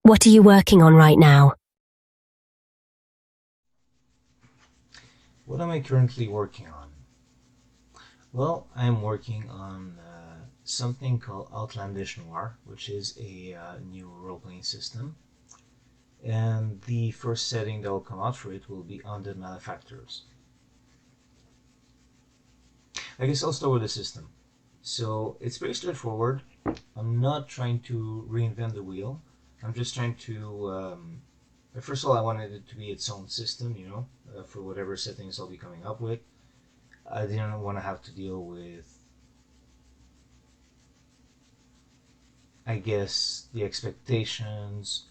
What are you working on right now? What am I currently working on? Well, I'm working on something called Outlandish Noir, which is a new role-playing system. And the first setting that will come out for it will be Undead Malefactors. I guess I'll start with the system. So it's pretty straightforward. I'm not trying to reinvent the wheel. I'm just trying to. First of all, I wanted it to be its own system, for whatever settings I'll be coming up with. I didn't want to have to deal with, I guess, the expectations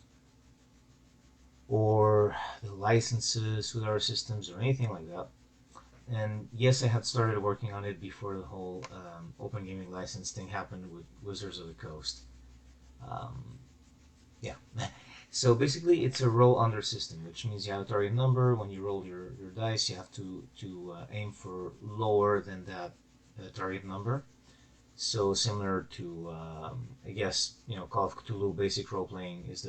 or the licenses with our systems or anything like that. And yes, I had started working on it before the whole open gaming license thing happened with Wizards of the Coast. Um, yeah. So basically, it's a roll under system, which means you have a target number. When you roll your dice, you have to aim for lower than that target number. So similar to, I guess, Call of Cthulhu basic role playing is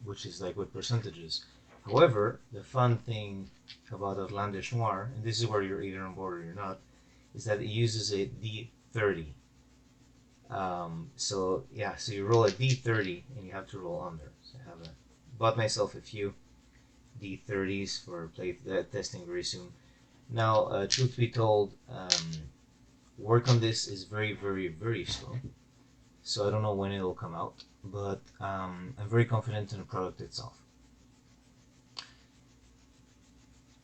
which is like with percentages. However, the fun thing about Outlandish Noir, and this is where you're either on board or you're not, is that it uses a D30. So yeah, so you roll a D30 and you have to roll under. So I have bought myself a few D30s for play testing very soon. Now, truth be told, work on this is very, very, very slow. So I don't know when it'll come out, but I'm very confident in the product itself.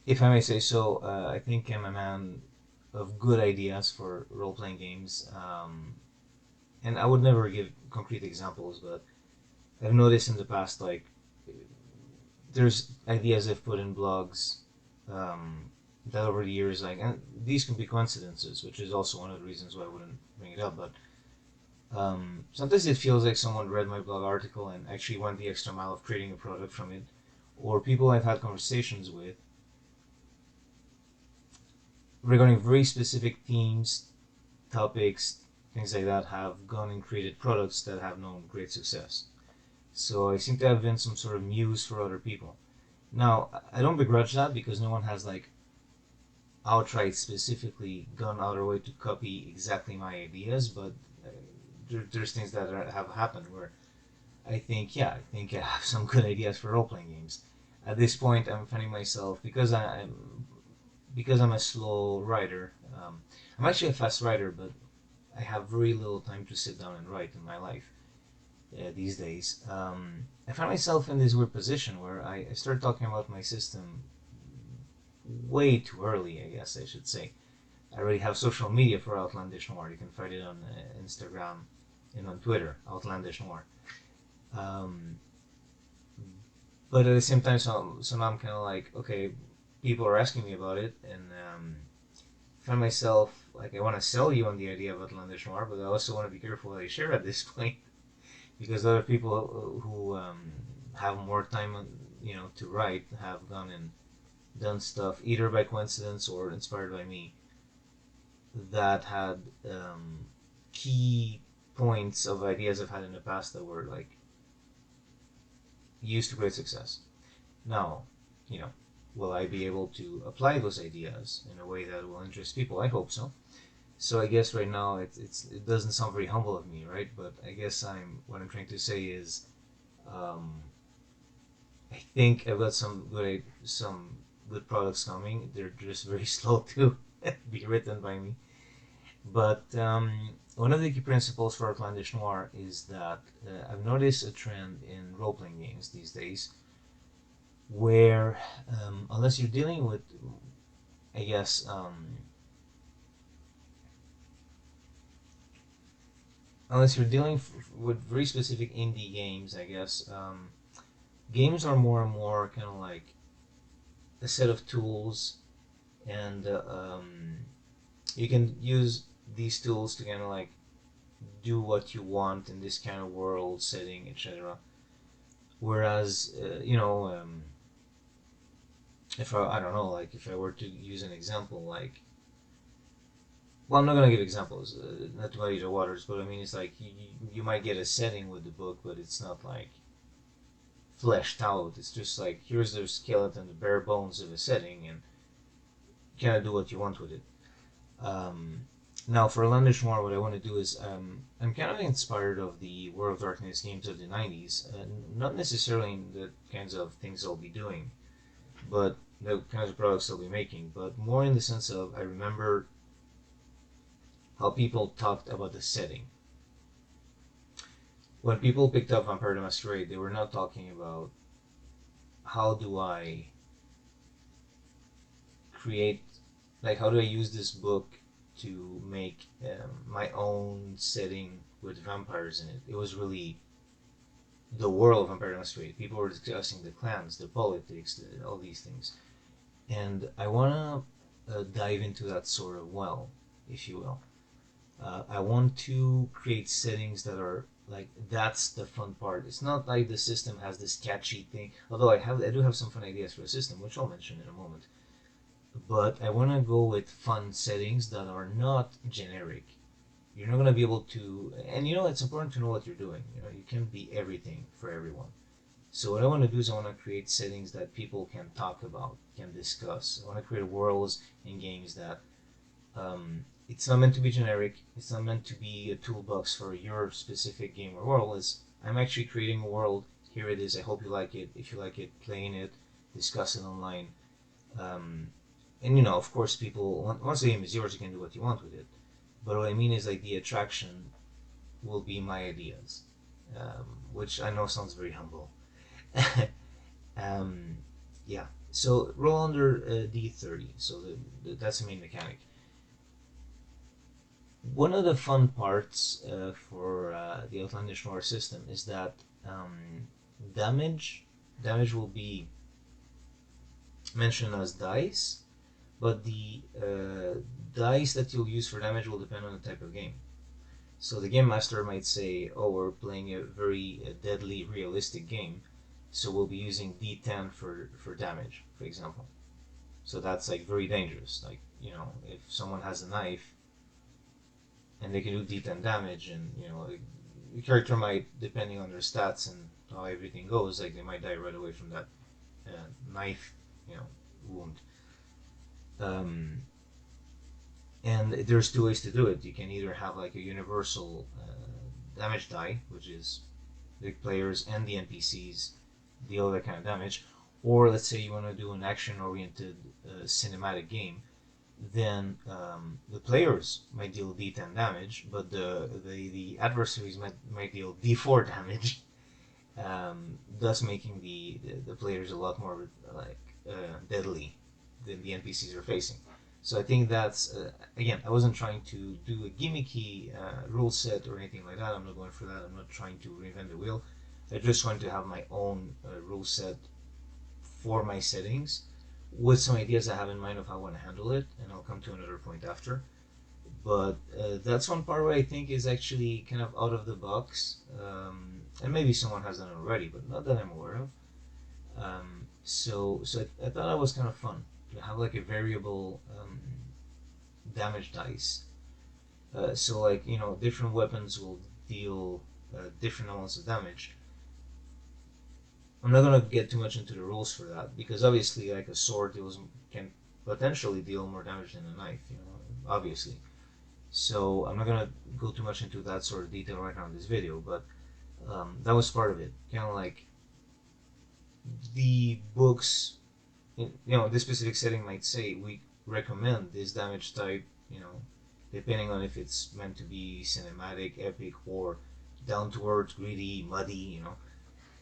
If I may say so, I think I'm a man of good ideas for role-playing games, and I would never give concrete examples, but I've noticed in the past, like, there's ideas I've put in blogs that over the years, like, and these can be coincidences, which is also one of the reasons why I wouldn't bring it up, but sometimes it feels like someone read my blog article and actually went the extra mile of creating a product from it, or people I've had conversations with regarding very specific themes, topics, things like that have gone and created products that have known great success. So I seem to have been some sort of muse for other people. Now, I don't begrudge that because no one has like outright specifically gone out of their way to copy exactly my ideas, but there's things that have happened where I think I have some good ideas for role-playing games. At this point, I'm finding myself because I'm a slow writer. I'm actually a fast writer, but I have very little time to sit down and write in my life these days. I find myself in this weird position where I start talking about my system way too early, I guess I should say. I already have social media for Outlandish Noir. You can find it on Instagram and on Twitter, Outlandish Noir. Um, but at the same time, so now I'm kind of like, okay, people are asking me about it, and I find myself like I want to sell you on the idea of Outlandish Noir, but I also want to be careful what I share at this point because other people who have more time, to write have gone and done stuff either by coincidence or inspired by me that had key points of ideas I've had in the past that were like used to great success. Now, you know, will I be able to apply those ideas in a way that will interest people? I hope so. So I guess right now it doesn't sound very humble of me, right? But I guess what I'm trying to say is um, I think I've got some good products coming. They're just very slow to be written by me. But one of the key principles for Outlandish Noir is that I've noticed a trend in role playing games these days where, unless you're dealing with, I guess, unless you're dealing with very specific indie games, I guess, games are more and more kind of like a set of tools, and you can use these tools to kind of like do what you want in this kind of world setting, etc. Whereas, if I don't know, like if I were to use an example, like, well, I'm not gonna give examples, not to muddy the waters, but I mean, it's like you might get a setting with the book, but it's not like fleshed out. It's just like, here's the skeleton, the bare bones of a setting, and kind of do what you want with it. Um, Now, for Outlandish Noir, what I want to do is I'm kind of inspired of the World of Darkness games of the 90s, not necessarily in the kinds of things I'll be doing, but the kinds of products I'll be making, but more in the sense of I remember how people talked about the setting. When people picked up Vampire the Masquerade, they were not talking about how do I create, like, how do I use this book to make my own setting with vampires in it. It was really the world of Vampire the Masquerade. People were discussing the clans, the politics, all these things. And I want to dive into that sort of well, if you will. I want to create settings that are like, that's the fun part. It's not like the system has this catchy thing, although I do have some fun ideas for a system, which I'll mention in a moment. But I want to go with fun settings that are not generic. You're not going to be able to, and it's important to know what you're doing. You can't be everything for everyone. So what I want to do is I want to create settings that people can talk about, can discuss. I want to create worlds in games that it's not meant to be generic. It's not meant to be a toolbox for your specific game or world. I'm actually creating a world. Here it is. I hope you like it. If you like it, playing it, discuss it online. And of course, people, once the game is yours, you can do what you want with it. But what I mean is, like, the attraction will be my ideas, which I know sounds very humble. Yeah. So roll under D30. So that's the main mechanic. One of the fun parts for the Outlandish Noir system is that damage will be mentioned as dice, but the dice that you'll use for damage will depend on the type of game. So the game master might say, oh, we're playing a very deadly realistic game, so we'll be using D10 for damage, for example. So that's like very dangerous. Like, if someone has a knife and they can do D10 damage, and the character might, depending on their stats and how everything goes, like, they might die right away from that knife wound. And there's two ways to do it. You can either have like a universal damage die, which is the players and the NPCs deal that kind of damage, or let's say you want to do an action-oriented cinematic game, then the players might deal D10 damage, but the adversaries might deal D4 damage, thus making the players a lot more like deadly than the NPCs are facing. So I think that's, again, I wasn't trying to do a gimmicky rule set or anything like that. I'm not going for that. I'm not trying to reinvent the wheel. I just want to have my own rule set for my settings with some ideas I have in mind of how I want to handle it, and I'll come to another point after. But that's one part where I think is actually kind of out of the box, and maybe someone has done it already, but not that I'm aware of. So I thought that was kind of fun to have like a variable damage dice. So like, different weapons will deal different amounts of damage. I'm not gonna get too much into the rules for that, because obviously, like, a sword can potentially deal more damage than a knife, obviously. So I'm not gonna go too much into that sort of detail right now in this video, but that was part of it. Kind of like the books, this specific setting might say we recommend this damage type, depending on if it's meant to be cinematic, epic, or down to earth, gritty, muddy,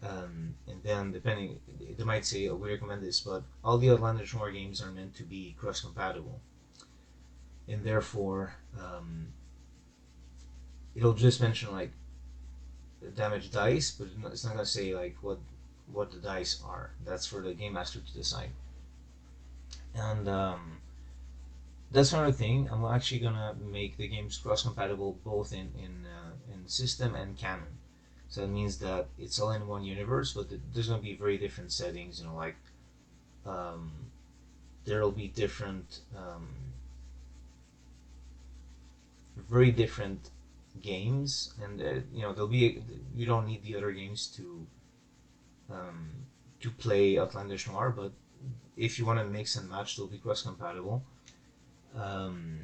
and then depending, they might say, oh, we recommend this, but all the Outlandish Noir games are meant to be cross-compatible, and therefore it'll just mention like the damage dice, but it's not gonna say like what the dice are. That's for the game master to decide. And that's another thing. I'm actually gonna make the games cross-compatible both in system and canon. So that means that it's all in one universe, but there's gonna be very different settings. Like there'll be different, very different games, and there'll be, you don't need the other games to um, to play Outlandish Noir, but if you want to mix and match, they'll be cross compatible. Um,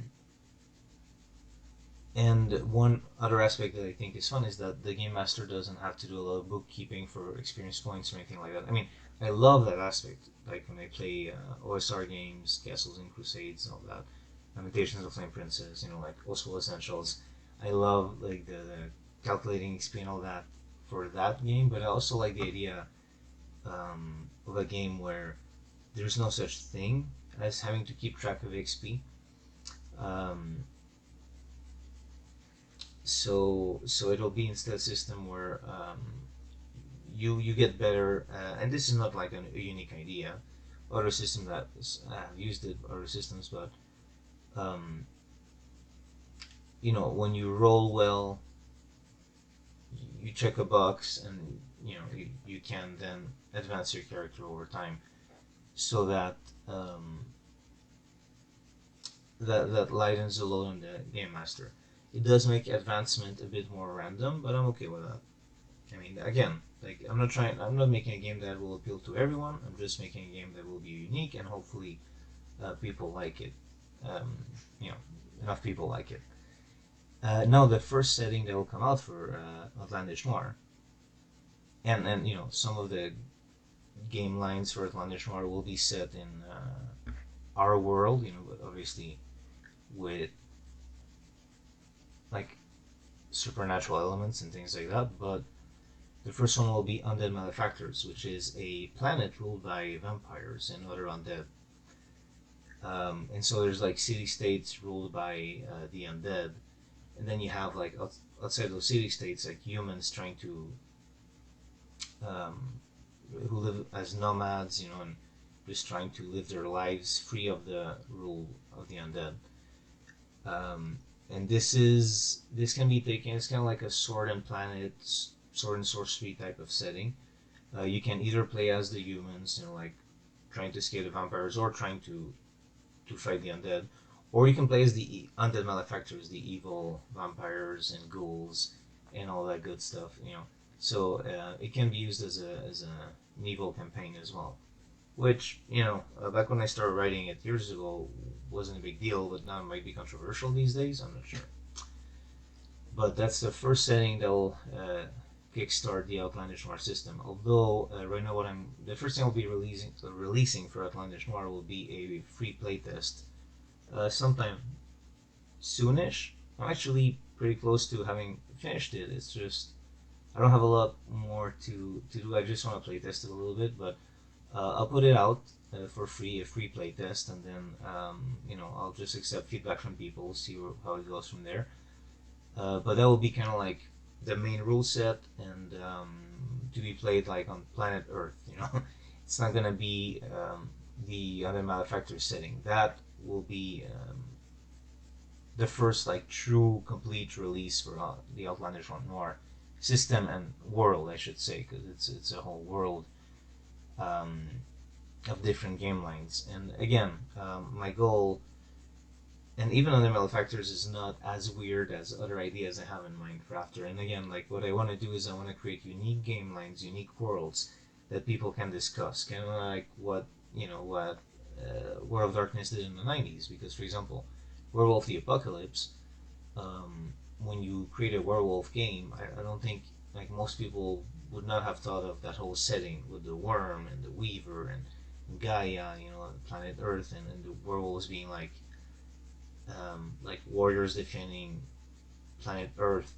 and one other aspect that I think is fun is that the game master doesn't have to do a lot of bookkeeping for experience points or anything like that. I mean, I love that aspect. Like when I play OSR games, Castles and Crusades, and all that, Lamentations of Flame Princess, like Old School Essentials. I love like the calculating XP and all that for that game, but I also like the idea of a game where there's no such thing as having to keep track of XP. Um, so it'll be instead a system where you get better, and this is not like a unique idea. Other systems that have used it, other systems, but um, when you roll well, you check a box, and you can then advance your character over time, so that that lightens the load on the game master. It does make advancement a bit more random, but I'm okay with that. I mean, again, like I'm not making a game that will appeal to everyone. I'm just making a game that will be unique and hopefully people like it. Um, you know, enough people like it. Now, the first setting that will come out for Outlandish Noir, and some of the game lines for Outlandish Noir will be set in our world. But obviously with like supernatural elements and things like that. But the first one will be Undead Malefactors, which is a planet ruled by vampires and other undead. And so there's like city states ruled by the undead, and then you have like outside those city states like humans trying to um, who live as nomads, and just trying to live their lives free of the rule of the undead. And this can be taken. It's kind of like a sword and planet, sword and sorcery type of setting. You can either play as the humans, like trying to escape the vampires or trying to fight the undead, or you can play as the undead malefactors, the evil vampires and ghouls and all that good stuff. So it can be used as an evil campaign as well. Which back when I started writing it years ago, wasn't a big deal, but now it might be controversial these days. I'm not sure. But that's the first setting that will kickstart the Outlandish Noir system. Although right now, the first thing I'll be releasing for Outlandish Noir will be a free playtest sometime soonish. I'm actually pretty close to having finished it. It's just I don't have a lot more to do. I just want to playtest it a little bit, but I'll put it out for free, a free playtest, and then I'll just accept feedback from people, see how it goes from there. But that will be kind of like the main rule set, and to be played like on planet Earth. It's not gonna be the other malefactor setting. That will be the first like true complete release for the Outlandish Noir system and world, I should say, because it's a whole world of different game lines. And again, my goal, and even other malefactors, is not as weird as other ideas I have in mind for after. And again, like what I want to do is I want to create unique game lines, unique worlds that people can discuss, kind of like what World of Darkness did in the '90s. Because, for example, Werewolf the Apocalypse, when you create a werewolf game, I don't think like most people would not have thought of that whole setting with the worm and the weaver and Gaia, planet Earth, and the werewolves being like warriors defending planet Earth,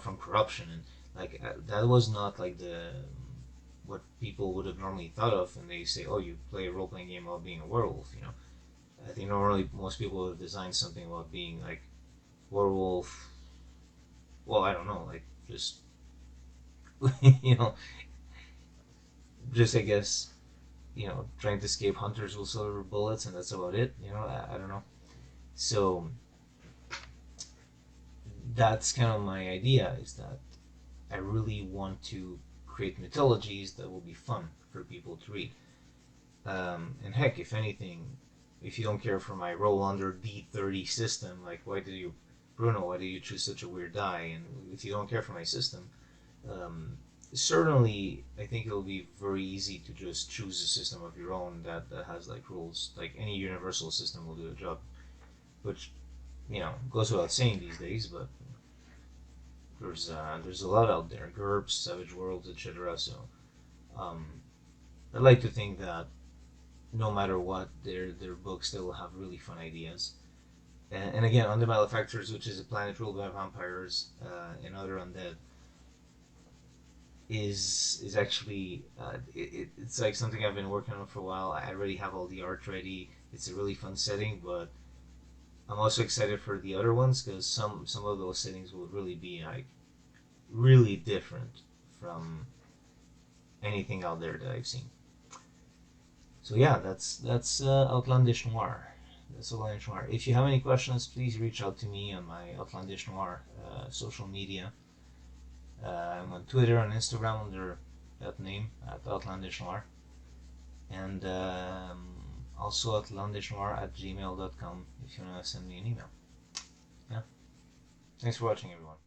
from corruption, and like that was not like the what people would have normally thought of, and they say, oh, you play a role playing game about being a werewolf. I think normally most people would have designed something about being like werewolf. Well, I don't know, like just just I guess trying to escape hunters with silver bullets, and that's about it. I don't know. So that's kind of my idea, is that I really want to create mythologies that will be fun for people to read. And heck, if anything, if you don't care for my roll under D30 system, like why did you choose such a weird die? And if you don't care for my system, certainly, I think it'll be very easy to just choose a system of your own that has like rules. Like any universal system will do a job, which goes without saying these days. But there's a lot out there, GURPS, Savage Worlds, etc. So um, I like to think that no matter what, their books, they will have really fun ideas. And again, on the Malefactors, which is a planet ruled by vampires and other undead, is actually it's like something I've been working on for a while. I already have all the art ready. It's a really fun setting, but I'm also excited for the other ones because some of those settings will really be like really different from anything out there that I've seen. So yeah, that's Outlandish Noir. That's Outlandish Noir. If you have any questions, please reach out to me on my Outlandish Noir social media. I'm on Twitter and Instagram under that name at Outlandish Noir, and also outlandishnoir@gmail.com if you want to send me an email. Yeah. Thanks for watching, everyone.